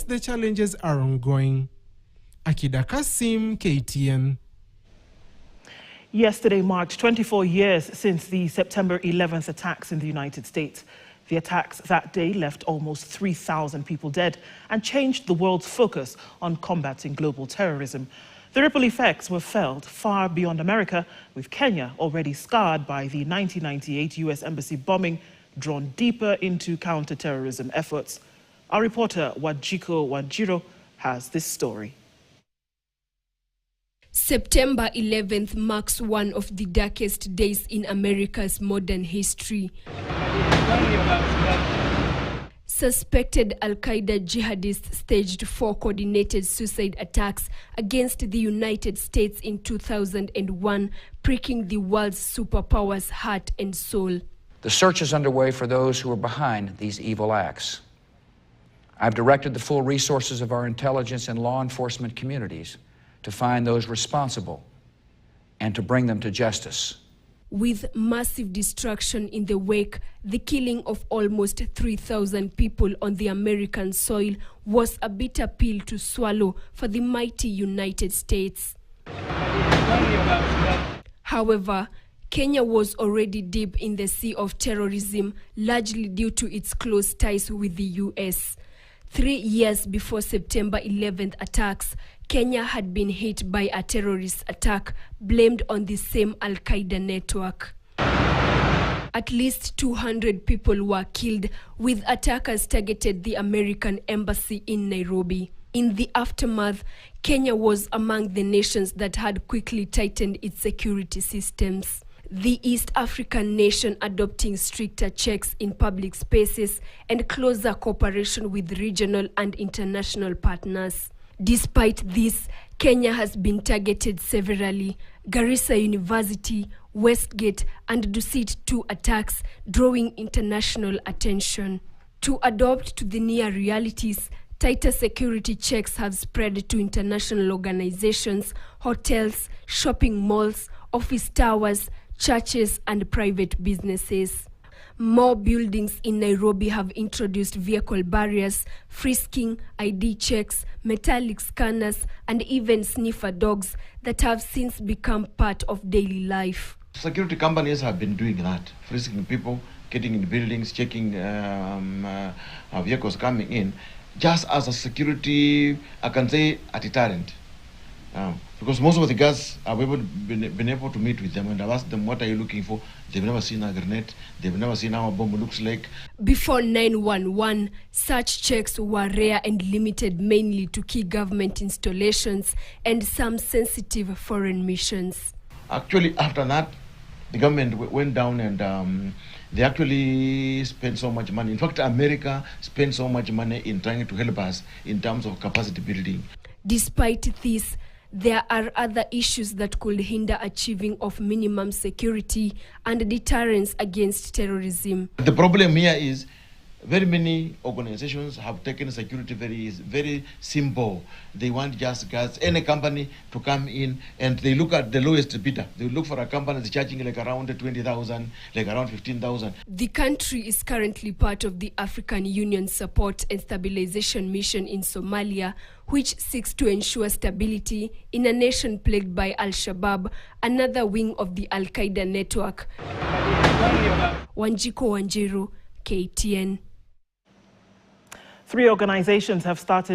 the challenges are ongoing. Akida Kasim, KTN. Yesterday marked 24 years since the September 11th attacks in the United States. The attacks that day left almost 3,000 people dead and changed the world's focus on combating global terrorism. The ripple effects were felt far beyond America, with Kenya already scarred by the 1998 U.S. Embassy bombing, drawn deeper into counter-terrorism efforts. Our reporter Wajiko Wanjiro has this story. September 11th marks one of the darkest days in America's modern history. Suspected Al-Qaeda jihadists staged 4 coordinated suicide attacks against the United States in 2001, pricking the world's superpowers' heart and soul. The search is underway for those who are behind these evil acts. I've directed the full resources of our intelligence and law enforcement communities to find those responsible and to bring them to justice. With massive destruction in the wake, the killing of almost 3,000 people on the American soil was a bitter pill to swallow for the mighty United States. However, Kenya was already deep in the sea of terrorism, largely due to its close ties with the U.S. 3 years before September 11th attacks, Kenya had been hit by a terrorist attack blamed on the same Al-Qaeda network. At least 200 people were killed, with attackers targeted the American embassy in Nairobi. In the aftermath, Kenya was among the nations that had quickly tightened its security systems. The East African nation adopting stricter checks in public spaces and closer cooperation with regional and international partners. Despite this, Kenya has been targeted severally. Garissa University, Westgate, and Dusit 2 attacks drawing international attention. To adapt to the near realities, tighter security checks have spread to international organizations, hotels, shopping malls, office towers, churches, and private businesses. More buildings in Nairobi have introduced vehicle barriers, frisking, ID checks, metallic scanners, and even sniffer dogs that have since become part of daily life. Security companies have been doing that, frisking people, getting in buildings, checking vehicles coming in, just as a security, I can say, a deterrent. Because most of the guys have been able to meet with them, and I've asked them, what are you looking for? They've never seen a grenade. They've never seen how a bomb looks like. Before 9/11, such checks were rare and limited mainly to key government installations and some sensitive foreign missions. Actually, after that, the government went down and they actually spent so much money. In fact, America spent so much money in trying to help us in terms of capacity building. Despite this, there are other issues that could hinder achieving of minimum security and deterrence against terrorism. The problem here is very many organizations have taken security very simple. They want just guys, any company to come in, and they look at the lowest bidder. They look for a company that's charging like around 20,000, like around 15,000. The country is currently part of the African Union Support and Stabilization Mission in Somalia, which seeks to ensure stability in a nation plagued by Al-Shabaab, another wing of the Al-Qaeda network. Wanjiko Wanjiru, KTN. 3 organizations have started